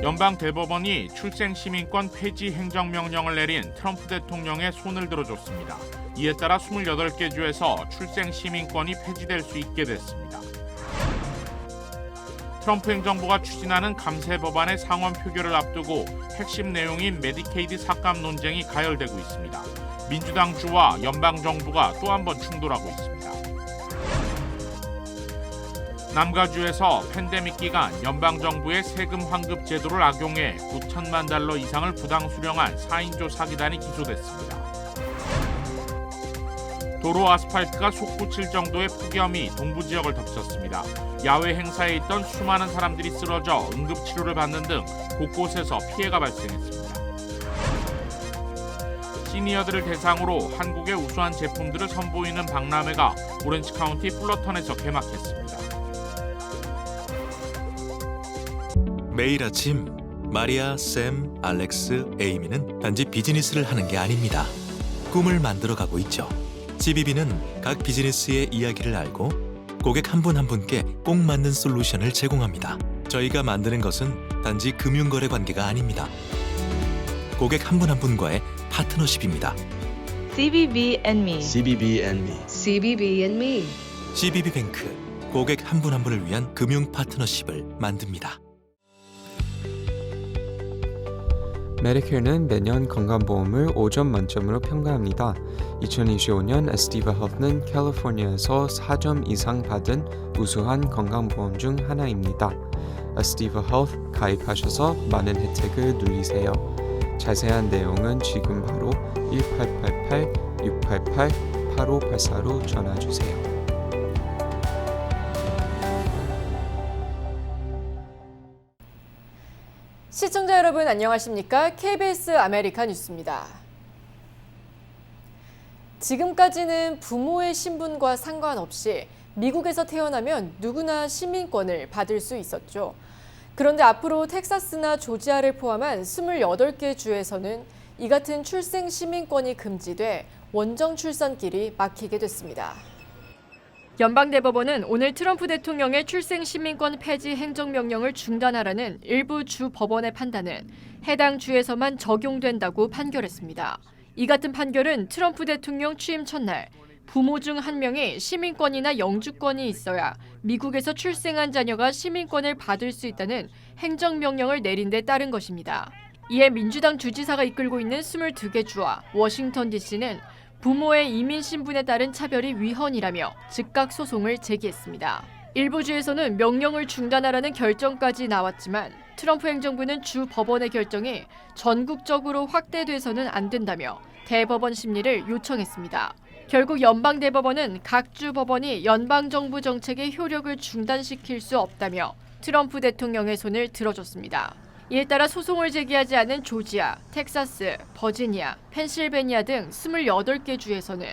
연방 대법원이 출생시민권 폐지 행정명령을 내린 트럼프 대통령의 손을 들어줬습니다. 이에 따라 28개 주에서 출생시민권이 폐지될 수 있게 됐습니다. 트럼프 행정부가 추진하는 감세 법안의 상원 표결을 앞두고 핵심 내용인 메디케이드 삭감 논쟁이 가열되고 있습니다. 민주당 주와 연방정부가 또 한 번 충돌하고 있습니다. 남가주에서 팬데믹 기간 연방정부의 세금 환급 제도를 악용해 9천만 달러 이상을 부당 수령한 4인조 사기단이 기소됐습니다. 도로 아스팔트가 솟구칠 정도의 폭염이 동부 지역을 덮쳤습니다. 야외 행사에 있던 수많은 사람들이 쓰러져 응급치료를 받는 등 곳곳에서 피해가 발생했습니다. 시니어들을 대상으로 한국의 우수한 제품들을 선보이는 박람회가 오렌지 카운티 플러턴에서 개막했습니다. 매일 아침 마리아, 샘, 알렉스, 에이미는 단지 비즈니스를 하는 게 아닙니다. 꿈을 만들어가고 있죠. CBB는 각 비즈니스의 이야기를 알고 고객 한 분 한 분께 꼭 맞는 솔루션을 제공합니다. 저희가 만드는 것은 단지 금융거래 관계가 아닙니다. 고객 한 분 한 분과의 파트너십입니다. CBB and me. CBB and me. CBB and me. CBB뱅크, 고객 한 분 한 분을 위한 금융 파트너십을 만듭니다. 메디케어는 매년 건강보험을 5점 만점으로 평가합니다. 2025년 에스티바 헬스는 캘리포니아에서 4점 이상 받은 우수한 건강보험 중 하나입니다. 에스티바 헬스 가입하셔서 많은 혜택을 누리세요. 자세한 내용은 지금 바로 1888-688-8584로 전화주세요. 시청자 여러분 안녕하십니까? KBS 아메리카 뉴스입니다. 지금까지는 부모의 신분과 상관없이 미국에서 태어나면 누구나 시민권을 받을 수 있었죠. 그런데 앞으로 텍사스나 조지아를 포함한 28개 주에서는 이 같은 출생 시민권이 금지돼 원정 출산길이 막히게 됐습니다. 연방대법원은 오늘 트럼프 대통령의 출생 시민권 폐지 행정명령을 중단하라는 일부 주 법원의 판단은 해당 주에서만 적용된다고 판결했습니다. 이 같은 판결은 트럼프 대통령 취임 첫날 부모 중 한 명이 시민권이나 영주권이 있어야 미국에서 출생한 자녀가 시민권을 받을 수 있다는 행정명령을 내린 데 따른 것입니다. 이에 민주당 주지사가 이끌고 있는 22개 주와 워싱턴 DC는 부모의 이민 신분에 따른 차별이 위헌이라며 즉각 소송을 제기했습니다. 일부 주에서는 명령을 중단하라는 결정까지 나왔지만 트럼프 행정부는 주 법원의 결정이 전국적으로 확대돼서는 안 된다며 대법원 심리를 요청했습니다. 결국 연방대법원은 각 주 법원이 연방정부 정책의 효력을 중단시킬 수 없다며 트럼프 대통령의 손을 들어줬습니다. 이에 따라 소송을 제기하지 않은 조지아, 텍사스, 버지니아, 펜실베니아 등 28개 주에서는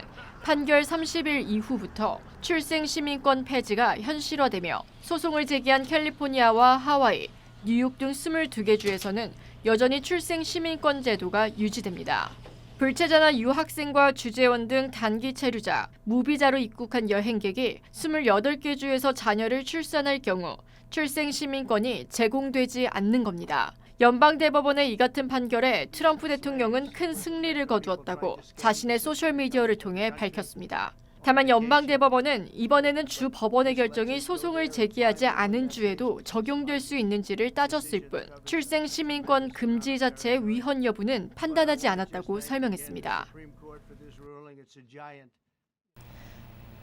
판결 30일 이후부터 출생 시민권 폐지가 현실화되며 소송을 제기한 캘리포니아와 하와이, 뉴욕 등 22개 주에서는 여전히 출생 시민권 제도가 유지됩니다. 불체자나 유학생과 주재원 등 단기 체류자, 무비자로 입국한 여행객이 28개 주에서 자녀를 출산할 경우 출생 시민권이 제공되지 않는 겁니다. 연방대법원의 이 같은 판결에 트럼프 대통령은 큰 승리를 거두었다고 자신의 소셜미디어를 통해 밝혔습니다. 다만 연방대법원은 이번에는 주 법원의 결정이 소송을 제기하지 않은 주에도 적용될 수 있는지를 따졌을 뿐 출생 시민권 금지 자체의 위헌 여부는 판단하지 않았다고 설명했습니다.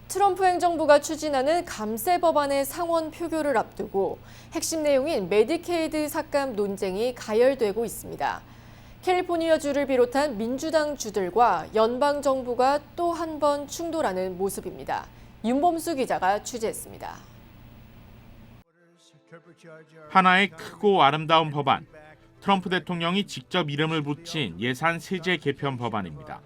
트럼프 행정부가 추진하는 감세 법안의 상원 표결을 앞두고 핵심 내용인 메디케이드 삭감 논쟁이 가열되고 있습니다. 캘리포니아 주를 비롯한 민주당 주들과 연방 정부가 또 한 번 충돌하는 모습입니다. 윤범수 기자가 취재했습니다. 하나의 크고 아름다운 법안, 트럼프 대통령이 직접 이름을 붙인 예산 세제 개편 법안입니다.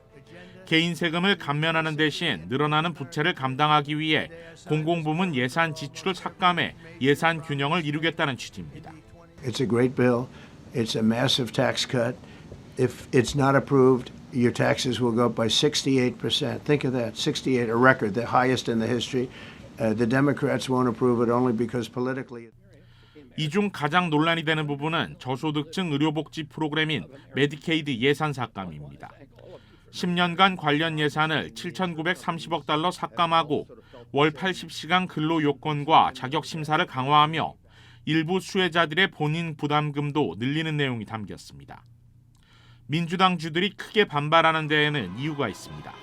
개인 세금을 감면하는 대신 늘어나는 부채를 감당하기 위해 공공부문 예산 지출을 삭감해 예산 균형을 이루겠다는 취지입니다. It's a great bill. It's a massive tax cut. If it's not approved, your taxes will go up by 68%. Think of that, 68, a record, the highest in the history. The Democrats won't approve it only because politically. 이 중 가장 논란이 되는 부분은 저소득층 의료복지 프로그램인 메디케이드 예산 삭감입니다. 10년간 관련 예산을 7,930억 달러 삭감하고 월 80시간 근로 요건과 자격 심사를 강화하며 일부 수혜자들의 본인 부담금도 늘리는 내용이 담겼습니다. 민주당 주들이 크게 반발하는 데에는 이유가 있습니다.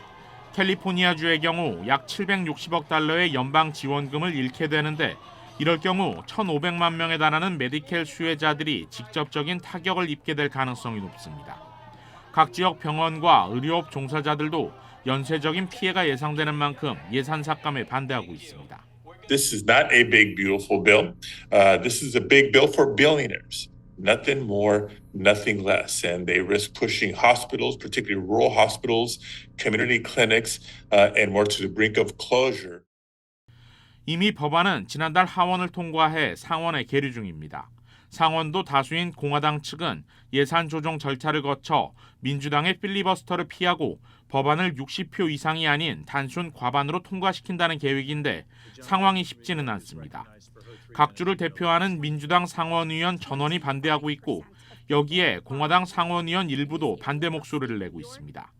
캘리포니아주의 경우 약 760억 달러의 연방 지원금을 잃게 되는데 이럴 경우 1,500만 명에 달하는 메디켈 수혜자들이 직접적인 타격을 입게 될 가능성이 높습니다. 각 지역 병원과 의료업 종사자들도 연쇄적인 피해가 예상되는 만큼 예산 삭감에 반대하고 있습니다. This is not a big, beautiful bill. This is a big bill for billionaires. Nothing more, nothing less. And they risk pushing hospitals, particularly rural hospitals, community clinics, and more to the brink of closure. 이미 법안은 지난달 하원을 통과해 상원에 계류 중입니다. 상원도 다수인 공화당 측은 예산 조정 절차를 거쳐 민주당의 필리버스터를 피하고 법안을 60표 이상이 아닌 단순 과반으로 통과시킨다는 계획인데 상황이 쉽지는 않습니다. 각 주를 대표하는 민주당 상원의원 전원이 반대하고 있고 여기에 공화당 상원의원 일부도 반대 목소리를 내고 있습니다.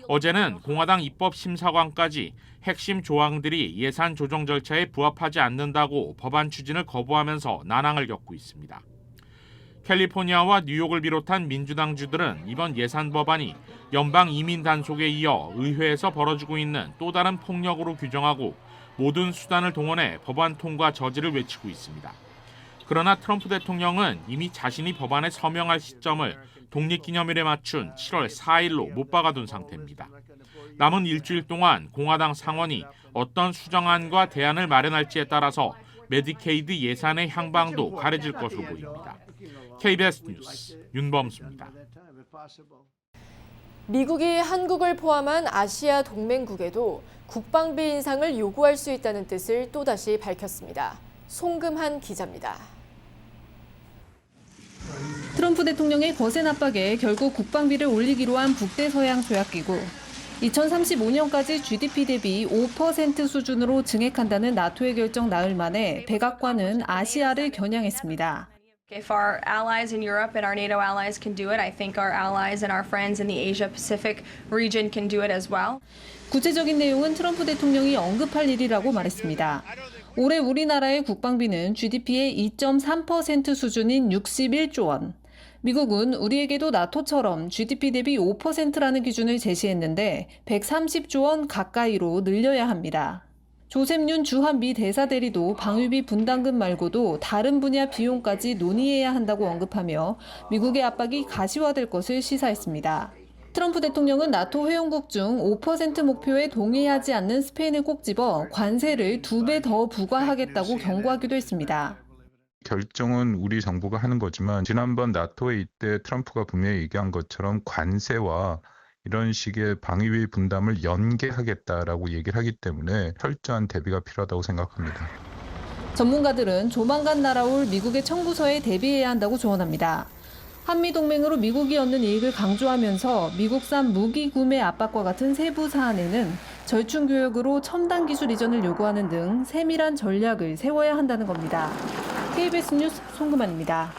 어제는 공화당 입법심사관까지 핵심 조항들이 예산 조정 절차에 부합하지 않는다고 법안 추진을 거부하면서 난항을 겪고 있습니다. 캘리포니아와 뉴욕을 비롯한 민주당 주들은 이번 예산 법안이 연방 이민 단속에 이어 의회에서 벌어지고 있는 또 다른 폭력으로 규정하고 모든 수단을 동원해 법안 통과 저지를 외치고 있습니다. 그러나 트럼프 대통령은 이미 자신이 법안에 서명할 시점을 독립기념일에 맞춘 7월 4일로 못 박아둔 상태입니다. 남은 일주일 동안 공화당 상원이 어떤 수정안과 대안을 마련할지에 따라서 메디케이드 예산의 향방도 가려질 것으로 보입니다. KBS 뉴스 윤범수입니다. 미국이 한국을 포함한 아시아 동맹국에도 국방비 인상을 요구할 수 있다는 뜻을 또다시 밝혔습니다. 송금한 기자입니다. 트럼프 대통령의 거센 압박에 결국 국방비를 올리기로 한 북대서양 조약기구. 2035년까지 GDP 대비 5% 수준으로 증액한다는 나토의 결정 나흘 만에 백악관은 아시아를 겨냥했습니다. If our allies in Europe and our NATO allies can do it, I think our allies and our friends in the Asia-Pacific region can do it as well. 구체적인 내용은 트럼프 대통령이 언급할 일이라고 말했습니다. 올해 우리나라의 국방비는 GDP의 2.3% 수준인 61조 원. 미국은 우리에게도 나토처럼 GDP 대비 5%라는 기준을 제시했는데 130조 원 가까이로 늘려야 합니다. 조셉 윤 주한미 대사대리도 방위비 분담금 말고도 다른 분야 비용까지 논의해야 한다고 언급하며 미국의 압박이 가시화될 것을 시사했습니다. 트럼프 대통령은 나토 회원국 중 5% 목표에 동의하지 않는 스페인을 꼭 집어 관세를 2배 더 부과하겠다고 경고하기도 했습니다. 결정은 우리 정부가 하는 거지만 지난번 나토 회의 때 트럼프가 분명히 얘기한 것처럼 관세와 이런 식의 방위비 분담을 연계하겠다라고 얘기를 하기 때문에 철저한 대비가 필요하다고 생각합니다. 전문가들은 조만간 날아올 미국의 청구서에 대비해야 한다고 조언합니다. 한미동맹으로 미국이 얻는 이익을 강조하면서 미국산 무기 구매 압박과 같은 세부 사안에는 절충교역으로 첨단 기술 이전을 요구하는 등 세밀한 전략을 세워야 한다는 겁니다. KBS 뉴스 송금환입니다.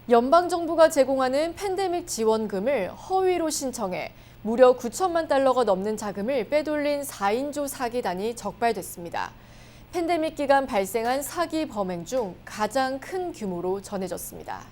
연방정부가 제공하는 팬데믹 지원금을 허위로 신청해 무려 9천만 달러가 넘는 자금을 빼돌린 4인조 사기단이 적발됐습니다. 팬데믹 기간 발생한 사기 범행 중 가장 큰 규모로 전해졌습니다.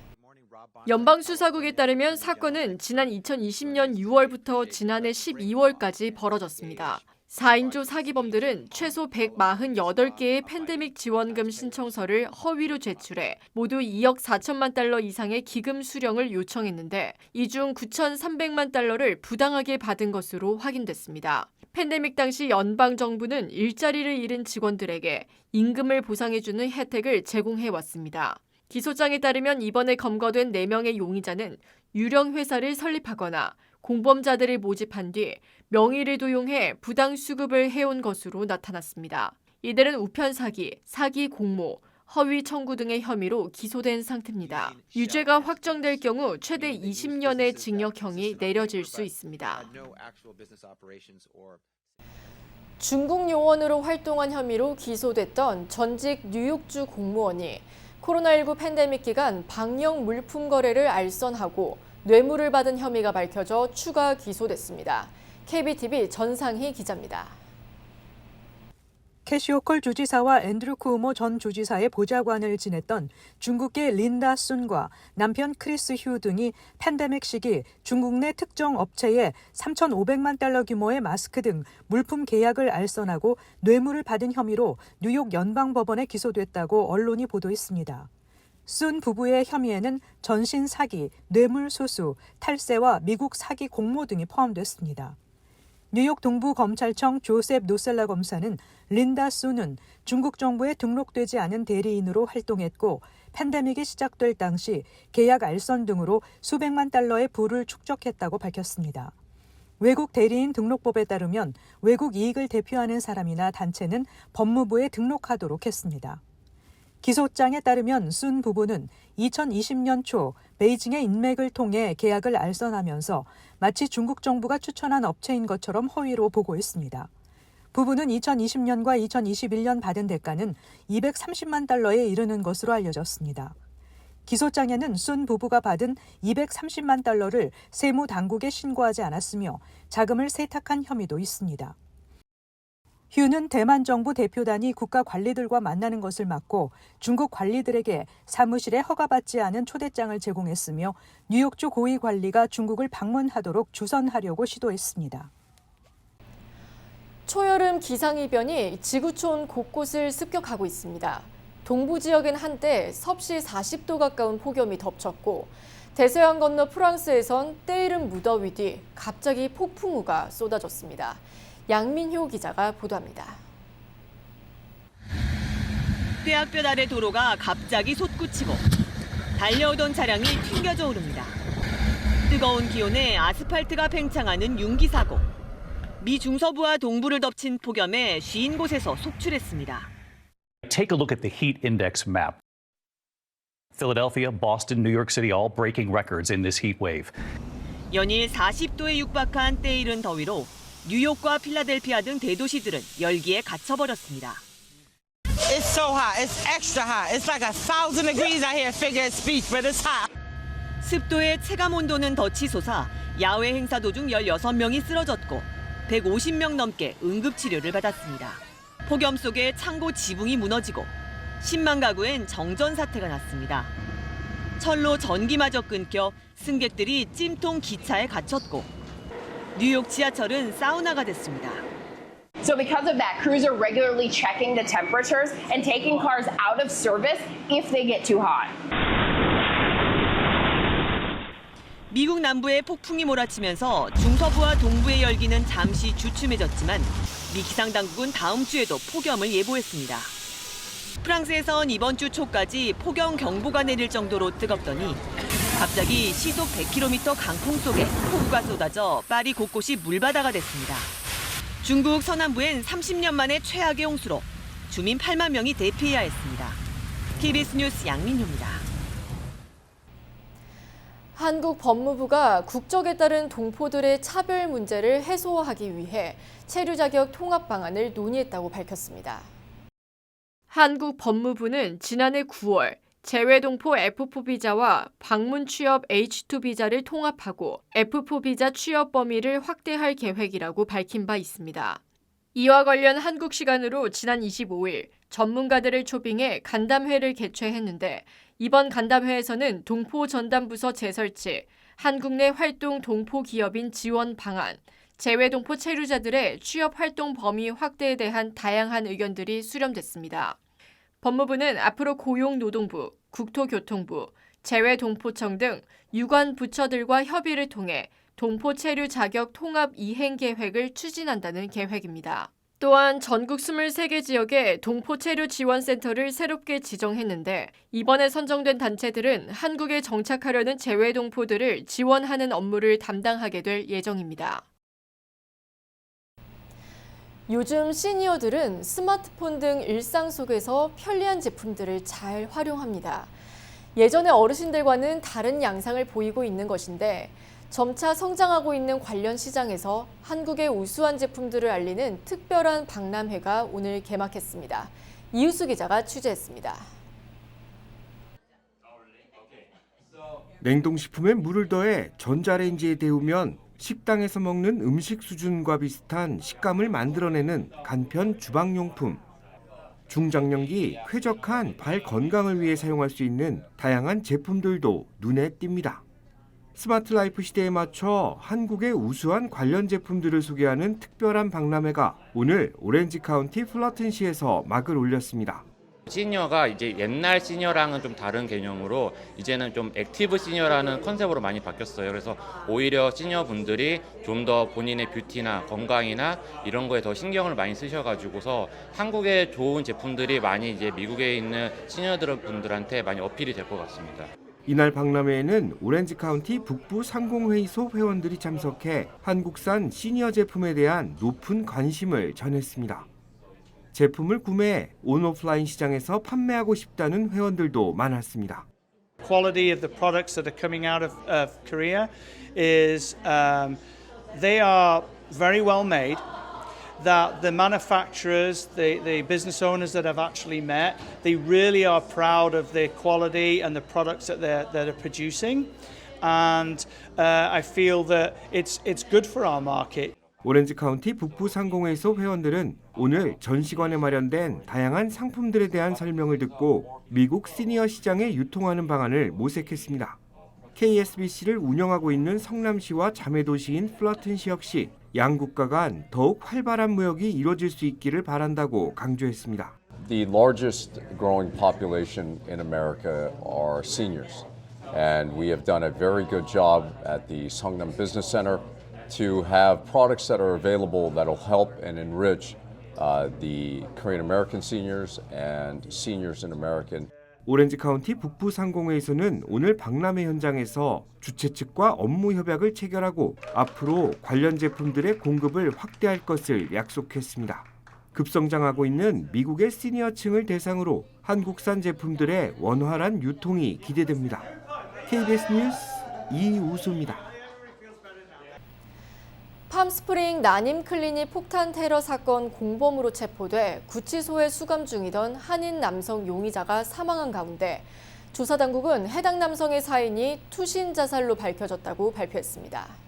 연방수사국에 따르면 사건은 지난 2020년 6월부터 지난해 12월까지 벌어졌습니다. 4인조 사기범들은 최소 148개의 팬데믹 지원금 신청서를 허위로 제출해 모두 2억 4천만 달러 이상의 기금 수령을 요청했는데 이 중 9,300만 달러를 부당하게 받은 것으로 확인됐습니다. 팬데믹 당시 연방정부는 일자리를 잃은 직원들에게 임금을 보상해주는 혜택을 제공해왔습니다. 기소장에 따르면 이번에 검거된 4명의 용의자는 유령 회사를 설립하거나 공범자들을 모집한 뒤 명의를 도용해 부당 수급을 해온 것으로 나타났습니다. 이들은 우편 사기, 사기 공모, 허위 청구 등의 혐의로 기소된 상태입니다. 유죄가 확정될 경우 최대 20년의 징역형이 내려질 수 있습니다. 중국 요원으로 활동한 혐의로 기소됐던 전직 뉴욕주 공무원이 코로나19 팬데믹 기간 방역 물품 거래를 알선하고 뇌물을 받은 혐의가 밝혀져 추가 기소됐습니다. KBTV 전상희 기자입니다. 캐시 호컬 주지사와 앤드루 쿠오모 전 주지사의 보좌관을 지냈던 중국계 린다 순과 남편 크리스 휴 등이 팬데믹 시기 중국 내 특정 업체에 3,500만 달러 규모의 마스크 등 물품 계약을 알선하고 뇌물을 받은 혐의로 뉴욕 연방법원에 기소됐다고 언론이 보도했습니다. 순 부부의 혐의에는 전신 사기, 뇌물 수수, 탈세와 미국 사기 공모 등이 포함됐습니다. 뉴욕 동부검찰청 조셉 노셀라 검사는 린다 순은 중국 정부에 등록되지 않은 대리인으로 활동했고 팬데믹이 시작될 당시 계약 알선 등으로 수백만 달러의 부를 축적했다고 밝혔습니다. 외국 대리인 등록법에 따르면 외국 이익을 대표하는 사람이나 단체는 법무부에 등록하도록 했습니다. 기소장에 따르면 순 부부는 2020년 초 베이징의 인맥을 통해 계약을 알선하면서 마치 중국 정부가 추천한 업체인 것처럼 허위로 보고했습니다. 부부는 2020년과 2021년 받은 대가는 230만 달러에 이르는 것으로 알려졌습니다. 기소장에는 순 부부가 받은 230만 달러를 세무 당국에 신고하지 않았으며 자금을 세탁한 혐의도 있습니다. 휴는 대만 정부 대표단이 국가 관리들과 만나는 것을 막고 중국 관리들에게 사무실에 허가받지 않은 초대장을 제공했으며 뉴욕주 고위 관리가 중국을 방문하도록 주선하려고 시도했습니다. 초여름 기상이변이 지구촌 곳곳을 습격하고 있습니다. 동부 지역엔 한때 섭씨 40도 가까운 폭염이 덮쳤고 대서양 건너 프랑스에선 때이른 무더위 뒤 갑자기 폭풍우가 쏟아졌습니다. 양민효 기자가 보도합니다. 뼈 아래 도로가 갑자기 솟구치고 달려오던 차량이 튕겨져 오릅니다. 뜨거운 기온에 아스팔트가 팽창하는 융기 사고. 미 중서부와 동부를 덮친 폭염에 50곳에서 속출했습니다. Take a look at the heat index map. Philadelphia, Boston, New York City all breaking records in this heat wave. 연일 40도에 육박한 때이른 더위로 뉴욕과 필라델피아 등 대도시들은 열기에 갇혀버렸습니다. It's so hot. It's extra hot. It's like 1,000 degrees out here figure speech, but it's hot. 습도의 체감 온도는 더 치솟아 야외 행사 도중 16명이 쓰러졌고 150명 넘게 응급치료를 받았습니다. 폭염 속에 창고 지붕이 무너지고 10만 가구엔 정전 사태가 났습니다. 철로 전기마저 끊겨 승객들이 찜통 기차에 갇혔고 뉴욕 지하철은 사우나가 됐습니다. So because of that, crews are regularly checking the temperatures and taking cars out of service if they get too hot. 미국 남부에 폭풍이 몰아치면서 중서부와 동부의 열기는 잠시 주춤해졌지만 미 기상당국은 다음 주에도 폭염을 예보했습니다. 프랑스에선 이번 주 초까지 폭염 경보가 내릴 정도로 뜨겁더니 갑자기 시속 100km 강풍 속에 폭우가 쏟아져 파리 곳곳이 물바다가 됐습니다. 중국 서남부엔 30년 만에 최악의 홍수로 주민 8만 명이 대피해야 했습니다. KBS 뉴스 양민효입니다. 한국 법무부가 국적에 따른 동포들의 차별 문제를 해소하기 위해 체류 자격 통합 방안을 논의했다고 밝혔습니다. 한국 법무부는 지난해 9월 재외동포 F4 비자와 방문 취업 H2 비자를 통합하고 F4 비자 취업 범위를 확대할 계획이라고 밝힌 바 있습니다. 이와 관련 한국 시간으로 지난 25일 전문가들을 초빙해 간담회를 개최했는데 이번 간담회에서는 동포 전담부서 재설치, 한국 내 활동 동포 기업인 지원 방안, 재외동포 체류자들의 취업 활동 범위 확대에 대한 다양한 의견들이 수렴됐습니다. 법무부는 앞으로 고용노동부, 국토교통부, 재외동포청 등 유관 부처들과 협의를 통해 동포 체류 자격 통합 이행 계획을 추진한다는 계획입니다. 또한 전국 23개 지역에 동포 체류 지원센터를 새롭게 지정했는데 이번에 선정된 단체들은 한국에 정착하려는 재외동포들을 지원하는 업무를 담당하게 될 예정입니다. 요즘 시니어들은 스마트폰 등 일상 속에서 편리한 제품들을 잘 활용합니다. 예전의 어르신들과는 다른 양상을 보이고 있는 것인데 점차 성장하고 있는 관련 시장에서 한국의 우수한 제품들을 알리는 특별한 박람회가 오늘 개막했습니다. 이유수 기자가 취재했습니다. 냉동식품에 물을 더해 전자레인지에 데우면 식당에서 먹는 음식 수준과 비슷한 식감을 만들어내는 간편 주방용품. 중장년기 쾌적한 발 건강을 위해 사용할 수 있는 다양한 제품들도 눈에 띕니다. 스마트 라이프 시대에 맞춰 한국의 우수한 관련 제품들을 소개하는 특별한 박람회가 오늘 오렌지 카운티 플러튼시에서 막을 올렸습니다. 시니어가 이제 옛날 시니어랑은 좀 다른 개념으로 이제는 좀 액티브 시니어라는 컨셉으로 많이 바뀌었어요. 그래서 오히려 시니어 분들이 좀 더 본인의 뷰티나 건강이나 이런 거에 더 신경을 많이 쓰셔가지고서 한국의 좋은 제품들이 많이 이제 미국에 있는 시니어들 분들한테 많이 어필이 될 것 같습니다. 이날 박람회에는 오렌지 카운티 북부 상공회의소 회원들이 참석해 한국산 시니어 제품에 대한 높은 관심을 전했습니다. 제품을 구매해 온오프라인 시장에서 판매하고 싶다는 회원들도 많았습니다. Quality of the products that are coming out of Korea is they are very well made. That the manufacturers, the business owners that I've actually met, they really are proud of their quality and the products that they're producing, and I feel that it's good for our market. 오렌지 카운티 북부 상공회의소 회원들은 오늘 전시관에 마련된 다양한 상품들에 대한 설명을 듣고 미국 시니어 시장에 유통하는 방안을 모색했습니다. KSBC를 운영하고 있는 성남시와 자매도시인 플러튼시 역시 양국가 간 더욱 활발한 무역이 이루어질 수 있기를 바란다고 강조했습니다. The largest growing population in America are seniors, and we have done a very good job at the Seongnam Business Center to have products that are available that will help and enrich the Korean American seniors and seniors in American. 오렌지 카운티 북부 상공회의소는 오늘 박람회 현장에서 주최 측과 업무 협약을 체결하고 앞으로 관련 제품들의 공급을 확대할 것을 약속했습니다. 급성장하고 있는 미국의 시니어층을 대상으로 한국산 제품들의 원활한 유통이 기대됩니다. KBS 뉴스 이우수입니다. 팜스프링 난임 클리닉 폭탄 테러 사건 공범으로 체포돼 구치소에 수감 중이던 한인 남성 용의자가 사망한 가운데 조사 당국은 해당 남성의 사인이 투신 자살로 밝혀졌다고 발표했습니다.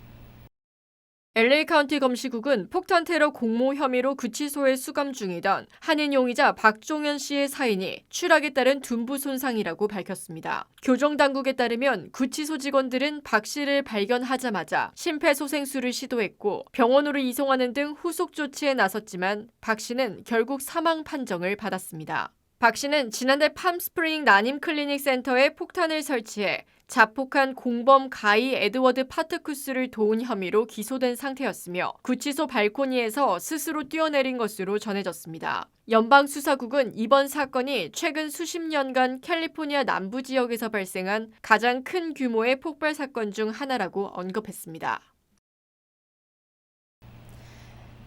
LA 카운티 검시국은 폭탄 테러 공모 혐의로 구치소에 수감 중이던 한인 용의자 박종현 씨의 사인이 추락에 따른 둔부 손상이라고 밝혔습니다. 교정 당국에 따르면 구치소 직원들은 박 씨를 발견하자마자 심폐소생술을 시도했고 병원으로 이송하는 등 후속 조치에 나섰지만 박 씨는 결국 사망 판정을 받았습니다. 박 씨는 지난달 팜스프링 난임 클리닉 센터에 폭탄을 설치해 자폭한 공범 가이 에드워드 파트쿠스를 도운 혐의로 기소된 상태였으며 구치소 발코니에서 스스로 뛰어내린 것으로 전해졌습니다. 연방수사국은 이번 사건이 최근 수십 년간 캘리포니아 남부 지역에서 발생한 가장 큰 규모의 폭발 사건 중 하나라고 언급했습니다.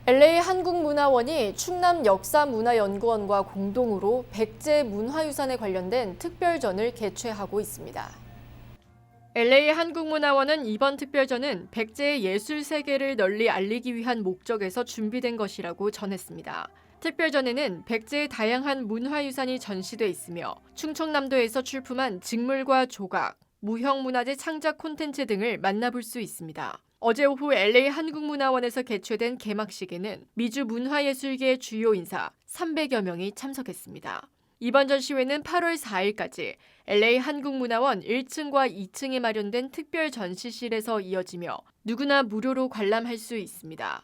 LA 한국문화원이 충남 역사문화연구원과 공동으로 백제 문화유산에 관련된 특별전을 개최하고 있습니다. LA 한국문화원은 이번 특별전은 백제의 예술 세계를 널리 알리기 위한 목적에서 준비된 것이라고 전했습니다. 특별전에는 백제의 다양한 문화유산이 전시돼 있으며 충청남도에서 출품한 직물과 조각, 무형문화재 창작 콘텐츠 등을 만나볼 수 있습니다. 어제 오후 LA 한국문화원에서 개최된 개막식에는 미주 문화예술계의 주요 인사 300여 명이 참석했습니다. 이번 전시회는 8월 4일까지 LA 한국문화원 1층과 2층에 마련된 특별 전시실에서 이어지며 누구나 무료로 관람할 수 있습니다.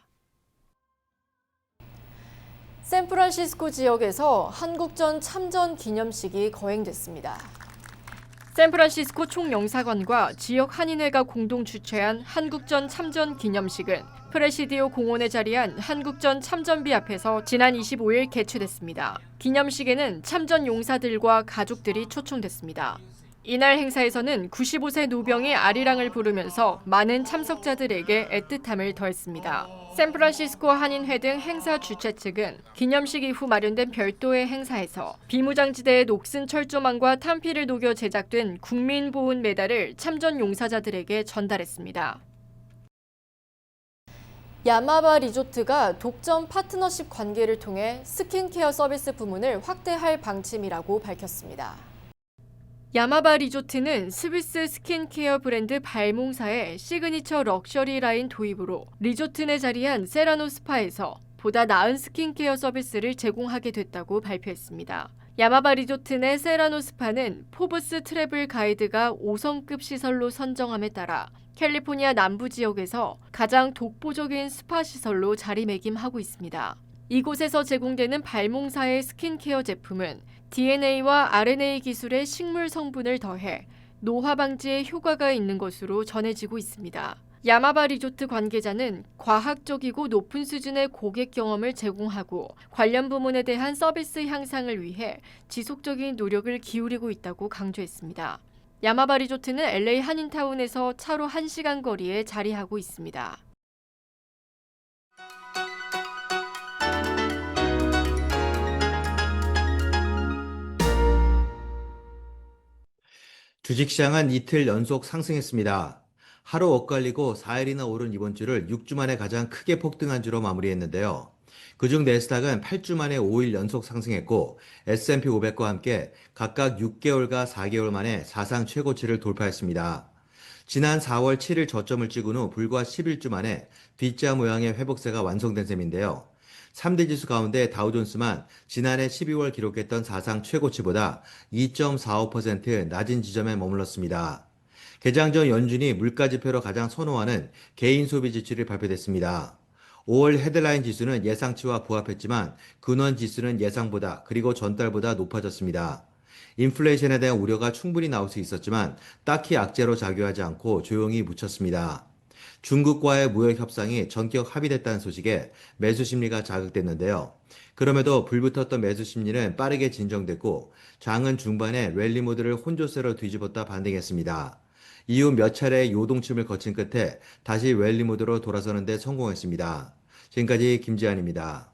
샌프란시스코 지역에서 한국전 참전 기념식이 거행됐습니다. 샌프란시스코 총영사관과 지역 한인회가 공동 주최한 한국전 참전 기념식은 프레시디오 공원에 자리한 한국전 참전비 앞에서 지난 25일 개최됐습니다. 기념식에는 참전 용사들과 가족들이 초청됐습니다. 이날 행사에서는 95세 노병이 아리랑을 부르면서 많은 참석자들에게 애틋함을 더했습니다. 샌프란시스코 한인회 등 행사 주최 측은 기념식 이후 마련된 별도의 행사에서 비무장지대의 녹슨 철조망과 탄피를 녹여 제작된 국민보훈 메달을 참전 용사자들에게 전달했습니다. 야마바 리조트가 독점 파트너십 관계를 통해 스킨케어 서비스 부문을 확대할 방침이라고 밝혔습니다. 야마바 리조트는 스위스 스킨케어 브랜드 발몽사의 시그니처 럭셔리 라인 도입으로 리조트 내 자리한 세라노 스파에서 보다 나은 스킨케어 서비스를 제공하게 됐다고 발표했습니다. 야마바 리조트 내 세라노 스파는 포브스 트래블 가이드가 5성급 시설로 선정함에 따라 캘리포니아 남부 지역에서 가장 독보적인 스파 시설로 자리매김하고 있습니다. 이곳에서 제공되는 발몽사의 스킨케어 제품은 DNA와 RNA 기술의 식물 성분을 더해 노화 방지에 효과가 있는 것으로 전해지고 있습니다. 야마바 리조트 관계자는 과학적이고 높은 수준의 고객 경험을 제공하고 관련 부문에 대한 서비스 향상을 위해 지속적인 노력을 기울이고 있다고 강조했습니다. 야마바 리조트는 LA 한인타운에서 차로 1시간 거리에 자리하고 있습니다. 주식시장은 이틀 연속 상승했습니다. 하루 엇갈리고 4일이나 오른 이번 주를 6주 만에 가장 크게 폭등한 주로 마무리했는데요. 그중 내스닥은 8주 만에 5일 연속 상승했고 S&P 500과 함께 각각 6개월과 4개월 만에 사상 최고치를 돌파했습니다. 지난 4월 7일 저점을 찍은 후 불과 11주 만에 D자 모양의 회복세가 완성된 셈인데요. 3대 지수 가운데 다우존스만 지난해 12월 기록했던 사상 최고치보다 2.45% 낮은 지점에 머물렀습니다. 개장 전 연준이 물가지표로 가장 선호하는 개인 소비 지출이 발표됐습니다. 5월 헤드라인 지수는 예상치와 부합했지만 근원 지수는 예상보다 그리고 전달보다 높아졌습니다. 인플레이션에 대한 우려가 충분히 나올 수 있었지만 딱히 악재로 작용하지 않고 조용히 묻혔습니다. 중국과의 무역 협상이 전격 합의됐다는 소식에 매수 심리가 자극됐는데요. 그럼에도 불붙었던 매수 심리는 빠르게 진정됐고 장은 중반에 랠리 모드를 혼조세로 뒤집었다 반등했습니다. 이후 몇 차례 요동침을 거친 끝에 다시 랠리 모드로 돌아서는 데 성공했습니다. 지금까지 김지한입니다.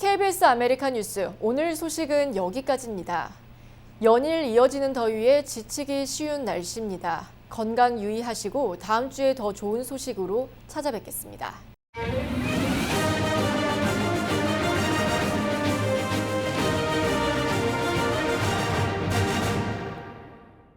KBS 아메리카 뉴스, 오늘 소식은 여기까지입니다. 연일 이어지는 더위에 지치기 쉬운 날씨입니다. 건강 유의하시고 다음 주에 더 좋은 소식으로 찾아뵙겠습니다.